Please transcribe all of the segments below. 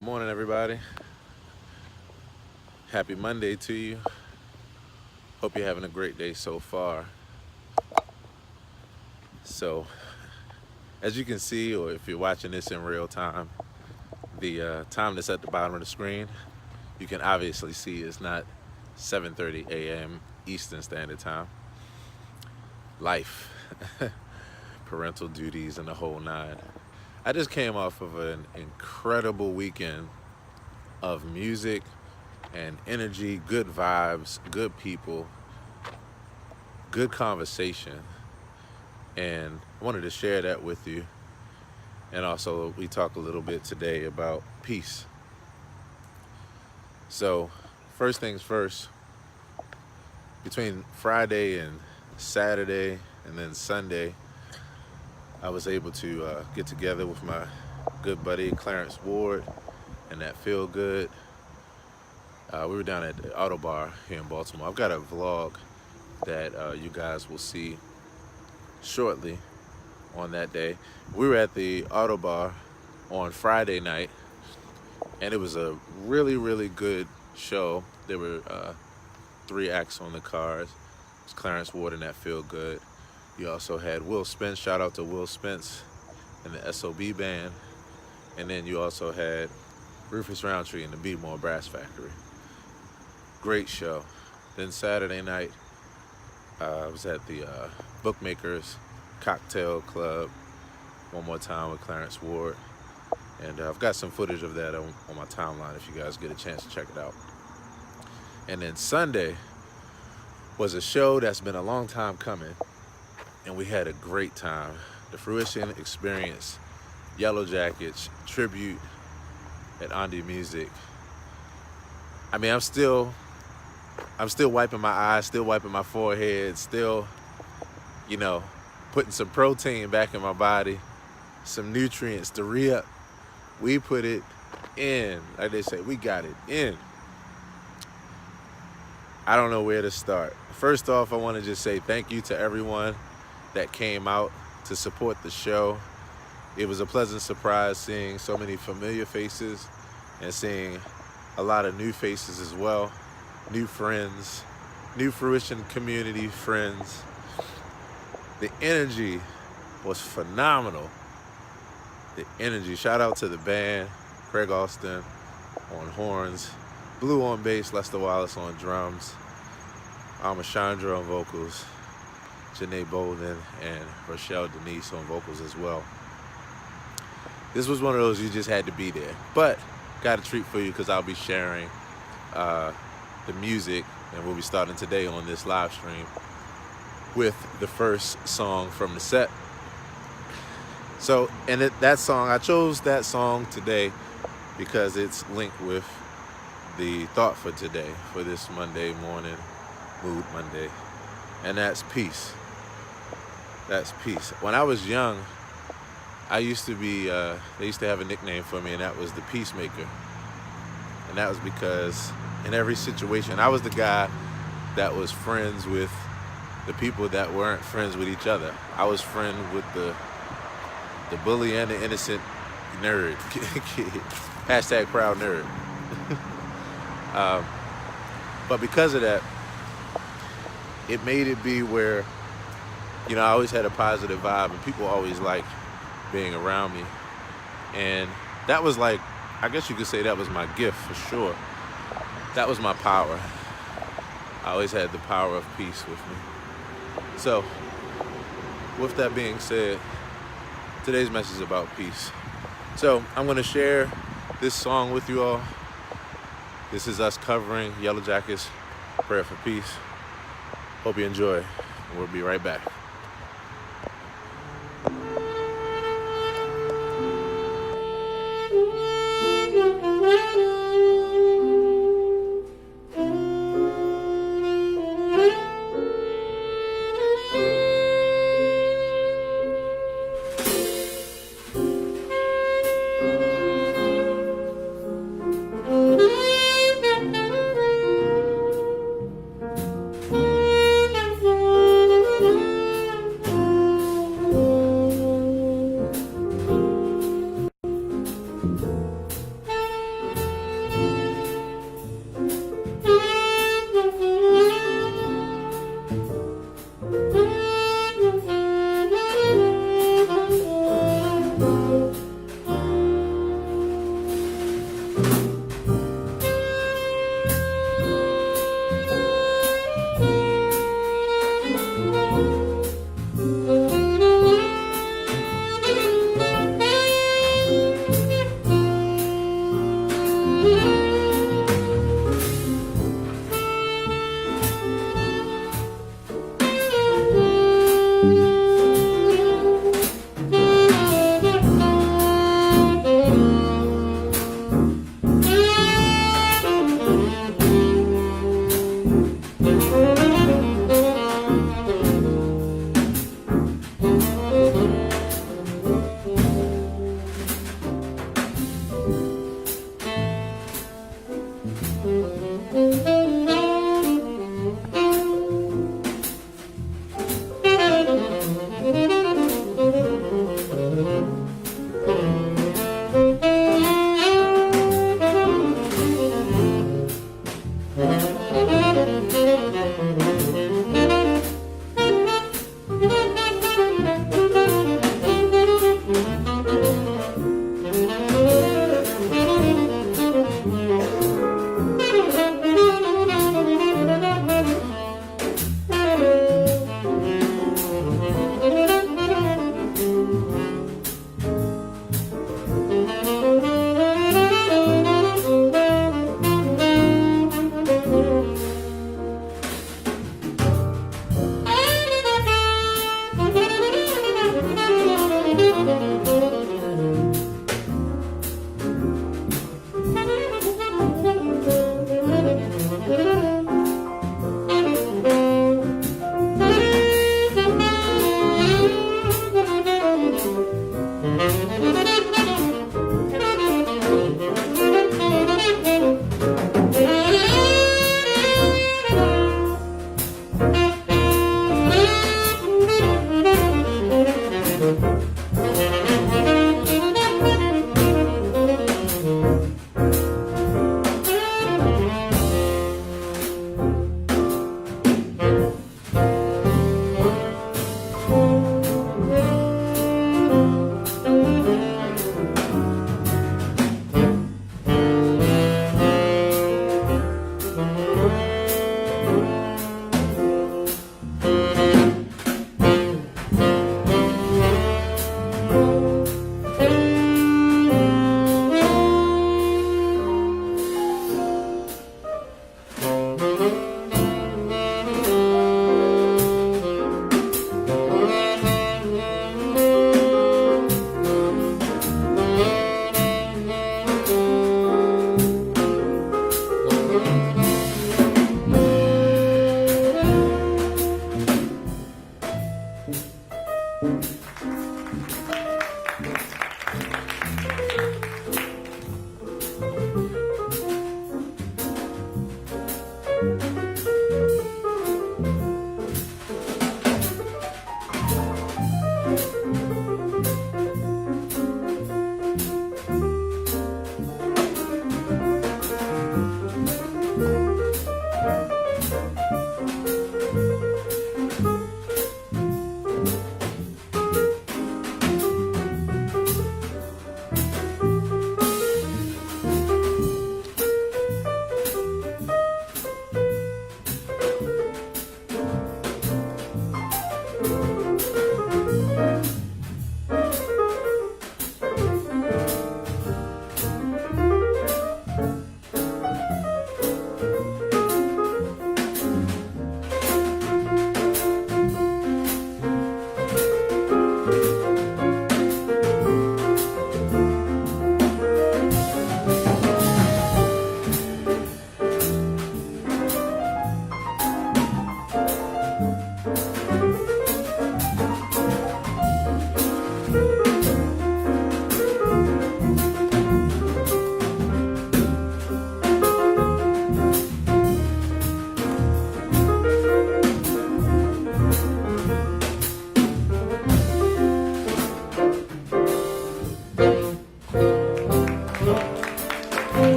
Morning, everybody. Happy Monday to you. Hope you're having a great day so far. So, as you can see, or if you're watching this in real time, the time that's at the bottom of the screen, you can obviously see it's not 7:30 a.m. Eastern Standard Time. Life, parental duties, and the whole nine. I just came off of an incredible weekend of music and energy, good vibes, good people, good conversation. And I wanted to share that with you. And also, we talk a little bit today about peace. So, first things first, between Friday and Saturday and then Sunday, I was able to get together with my good buddy Clarence Ward and that Feel Good. We were down at the Auto Bar here in Baltimore. I've got a vlog that you guys will see shortly on that day. We were at the Auto Bar on Friday night, and it was a really, really good show. There were three acts on the cards. It was Clarence Ward and that Feel Good. You also had Will Spence. Shout out to Will Spence and the SOB band. And then you also had Rufus Roundtree and the Beatmore Brass Factory. Great show. Then Saturday night, I was at the Bookmakers Cocktail Club one more time with Clarence Ward. And I've got some footage of that on my timeline if you guys get a chance to check it out. And then Sunday was a show that's been a long time coming, and we had a great time. The Fruition Experience, Yellow Jackets, tribute at Andy Music. I mean, I'm still wiping my eyes, still wiping my forehead, still, putting some protein back in my body, some nutrients to re-up. We put it in, like they say, we got it in. I don't know where to start. First off, I want to just say thank you to everyone that came out to support the show. It was a pleasant surprise seeing so many familiar faces and seeing a lot of new faces as well, new friends, new Fruition community friends. The energy was phenomenal. The energy. Shout out to the band, Craig Austin on horns, Blue on bass, Lester Wallace on drums, Almashandra on vocals, Janae Bolden and Rochelle Denise on vocals as well. This was one of those you just had to be there. But got a treat for you because I'll be sharing the music, and we'll be starting today on this live stream with the first song from the set. So, and that song, I chose that song today because it's linked with the thought for today, for this Monday morning, Mood Monday, and that's peace. That's peace. When I was young, I used to be, they used to have a nickname for me, and that was the Peacemaker. And that was because in every situation, I was the guy that was friends with the people that weren't friends with each other. I was friend with the bully and the innocent nerd kid. Hashtag proud nerd. But because of that, it made it be where, I always had a positive vibe, and people always liked being around me. And that was like, I guess you could say that was my gift for sure. That was my power. I always had the power of peace with me. So, with that being said, today's message is about peace. So, I'm going to share this song with you all. This is us covering Yellow Jackets' Prayer for Peace. Hope you enjoy. We'll be right back.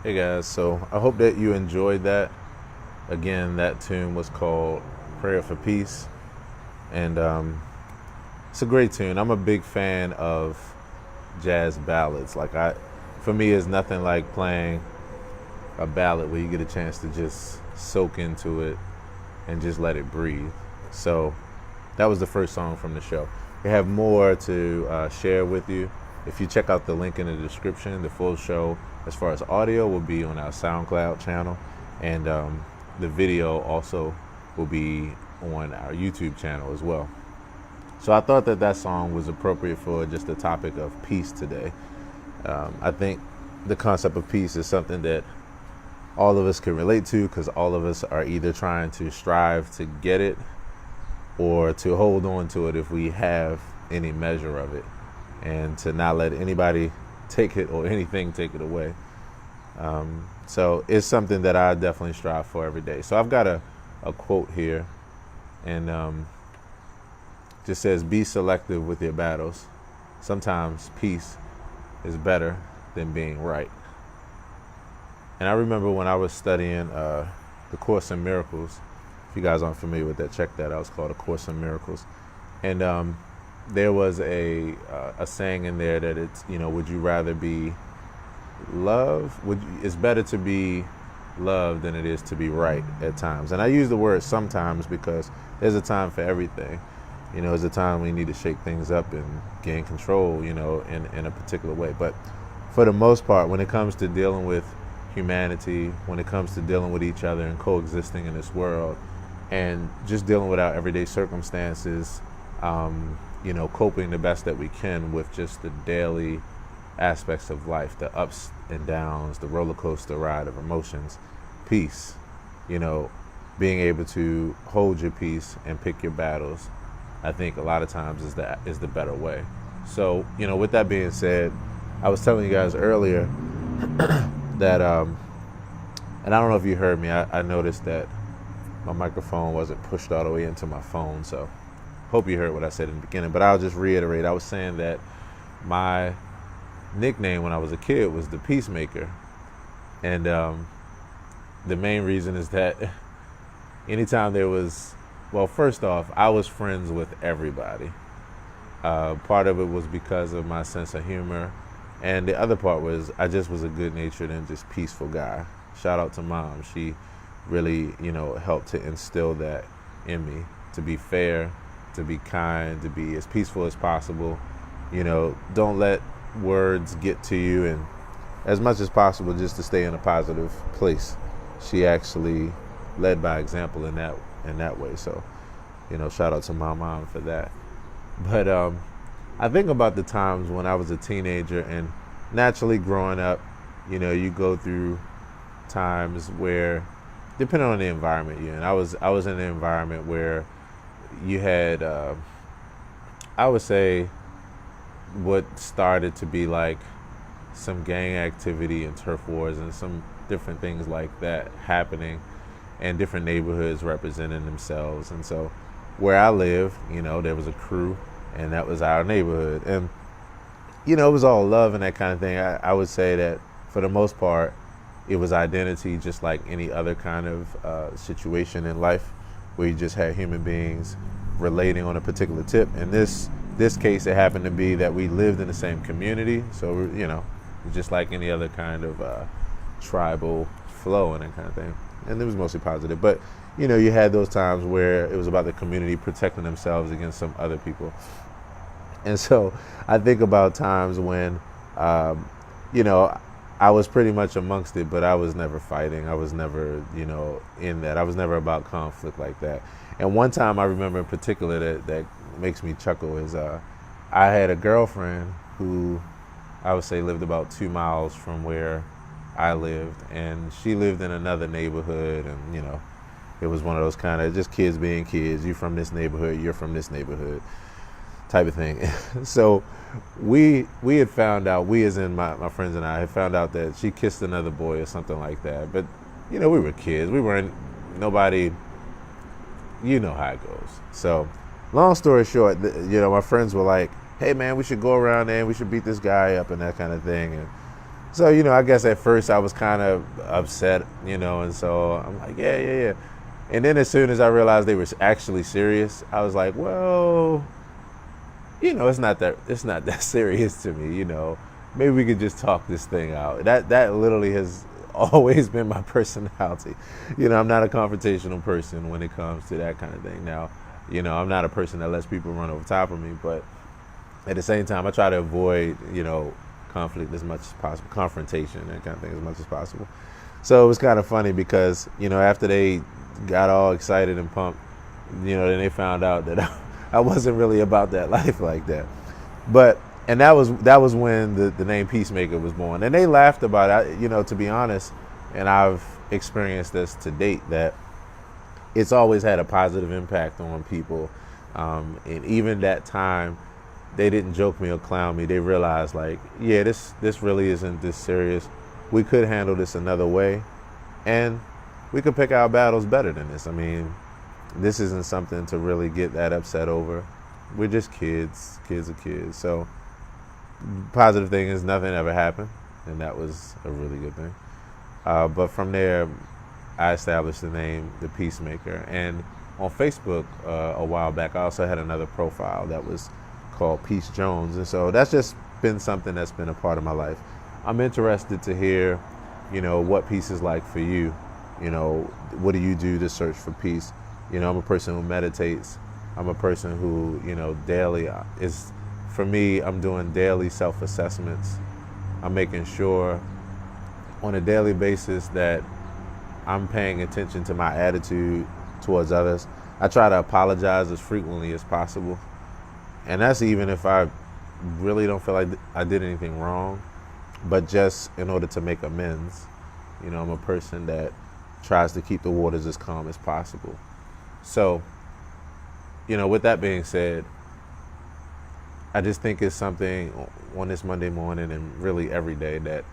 Hey guys, so I hope that you enjoyed that. Again, that tune was called Prayer for Peace, and it's a great tune. I'm a big fan of jazz ballads. For me, it's nothing like playing a ballad where you get a chance to just soak into it and just let it breathe. So that was the first song from the show. We have more to share with you. If you check out the link in the description, the full show as far as audio will be on our SoundCloud channel, and the video also will be on our YouTube channel as well. So I thought that song was appropriate for just the topic of peace today. I think the concept of peace is something that all of us can relate to, because all of us are either trying to strive to get it or to hold on to it if we have any measure of it, and to not let anybody take it or anything take it away. So it's something that I definitely strive for every day. So I've got a quote here, and just says, "Be selective with your battles. Sometimes peace is better than being right." And I remember when I was studying the Course in Miracles. If you guys aren't familiar with that, check that out. It's called A Course in Miracles. And there was a saying in there that it's, would you rather be loved? It's better to be loved than it is to be right at times. And I use the word sometimes because there's a time for everything. There's a time we need to shake things up and gain control, in a particular way. But for the most part, when it comes to dealing with humanity, when it comes to dealing with each other and coexisting in this world, and just dealing with our everyday circumstances, coping the best that we can with just the daily aspects of life, the ups and downs, the roller coaster ride of emotions, peace, being able to hold your peace and pick your battles, I think a lot of times is the better way. So, with that being said, I was telling you guys earlier that, and I don't know if you heard me, I noticed that my microphone wasn't pushed all the way into my phone, so hope you heard what I said in the beginning, but I'll just reiterate. I was saying that my nickname when I was a kid was the Peacemaker, and the main reason is that anytime there was, well, first off, I was friends with everybody. Part of it was because of my sense of humor, and the other part was I just was a good-natured and just peaceful guy. Shout out to Mom. She really, helped to instill that in me, to be fair, to be kind, to be as peaceful as possible. Don't let words get to you, and as much as possible just to stay in a positive place. She actually led by example in that way. So, shout out to my mom for that. But I think about the times when I was a teenager, and naturally growing up, you go through times where, depending on the environment you're in, I was in an environment where you had, I would say, what started to be like some gang activity and turf wars and some different things like that happening, and different neighborhoods representing themselves. And so where I live, there was a crew, and that was our neighborhood. And, it was all love and that kind of thing. I would say that for the most part, it was identity, just like any other kind of situation in life where you just had human beings relating on a particular tip. In this case, it happened to be that we lived in the same community. So, just like any other kind of tribal flow and that kind of thing. And it was mostly positive. But, you had those times where it was about the community protecting themselves against some other people. And so I think about times when, I was pretty much amongst it, but I was never fighting. I was never, in that. I was never about conflict like that. And one time I remember in particular that makes me chuckle is I had a girlfriend who I would say lived about 2 miles from where I lived, and she lived in another neighborhood, and it was one of those kind of just kids being kids. You from this neighborhood, you're from this neighborhood type of thing. So we had found out, we as in my friends and I had found out that she kissed another boy or something like that. But we were kids. We weren't nobody, how it goes. So long story short, my friends were like, hey man, we should go around there and we should beat this guy up and that kind of thing. And So, I guess at first I was kind of upset, and so I'm like, yeah, yeah, yeah. And then as soon as I realized they were actually serious, I was like, well, it's not that serious to me, Maybe we could just talk this thing out. That literally has always been my personality. I'm not a confrontational person when it comes to that kind of thing. Now, I'm not a person that lets people run over top of me, but at the same time, I try to avoid, conflict as much as possible, confrontation, that kind of thing as much as possible. So it was kind of funny because, after they got all excited and pumped, then they found out that I wasn't really about that life like that. But and that was when the name Peacemaker was born, and they laughed about it. To be honest, and I've experienced this to date, that it's always had a positive impact on people, and even that time, they didn't joke me or clown me. They realized, like, yeah, this really isn't this serious. We could handle this another way, and we could pick our battles better than this. I mean, this isn't something to really get that upset over. We're just kids. Kids are kids. So, positive thing is nothing ever happened, and that was a really good thing. But from there, I established the name The Peacemaker. And on Facebook a while back, I also had another profile that was called Peace Jones. And so that's just been something that's been a part of my life. I'm interested to hear, what peace is like for you. What do you do to search for peace? I'm a person who meditates. I'm a person who, daily for me, I'm doing daily self-assessments. I'm making sure on a daily basis that I'm paying attention to my attitude towards others. I try to apologize as frequently as possible. And that's even if I really don't feel like I did anything wrong, but just in order to make amends. I'm a person that tries to keep the waters as calm as possible. So, with that being said, I just think it's something on this Monday morning and really every day that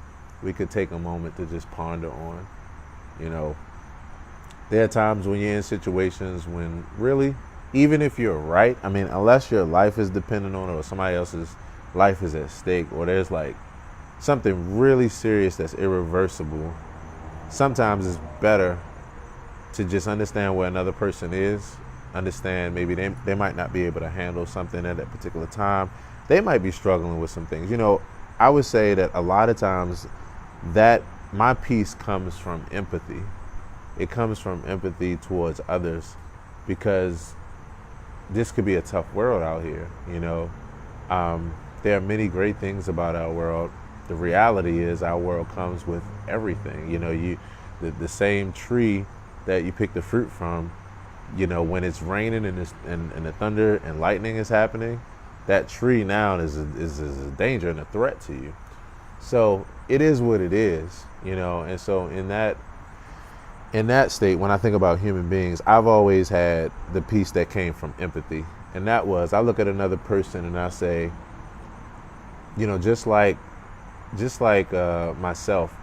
we could take a moment to just ponder on. There are times when you're in situations when really, even if you're right, I mean, unless your life is dependent on it or somebody else's life is at stake, or there's like something really serious that's irreversible, sometimes it's better to just understand where another person is, understand maybe they might not be able to handle something at that particular time. They might be struggling with some things. I would say that a lot of times that my peace comes from empathy. It comes from empathy towards others, because this could be a tough world out here. There are many great things about our world. The reality is our world comes with everything. The same tree that you pick the fruit from, when it's raining and the thunder and lightning is happening, that tree now is a danger and a threat to you. So it is what it is, and so in that state, when I think about human beings, I've always had the peace that came from empathy. And that was, I look at another person and I say, just like myself,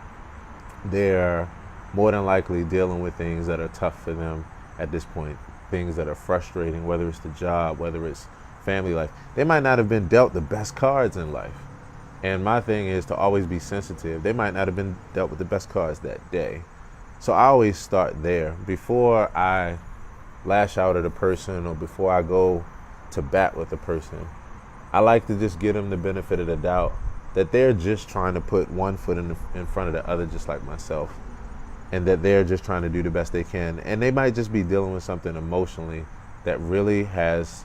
they're more than likely dealing with things that are tough for them at this point, things that are frustrating, whether it's the job, whether it's family life. They might not have been dealt the best cards in life. And my thing is to always be sensitive. They might not have been dealt with the best cards that day. So I always start there. Before I lash out at a person or before I go to bat with a person, I like to just give them the benefit of the doubt that they're just trying to put one foot in front of the other, just like myself, and that they're just trying to do the best they can. And they might just be dealing with something emotionally that really has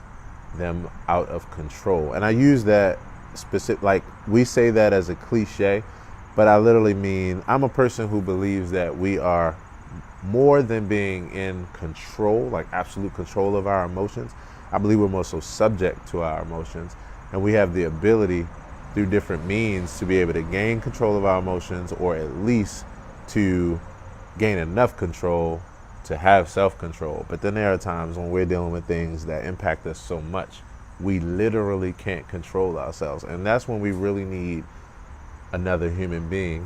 them out of control. And I use that specific, like we say that as a cliche, but I literally mean I'm a person who believes that we are more than being in control, like absolute control of our emotions. I believe we're more so subject to our emotions, and we have the ability through different means to be able to gain control of our emotions, or at least to gain enough control to have self-control. But then there are times when we're dealing with things that impact us so much, we literally can't control ourselves. And that's when we really need another human being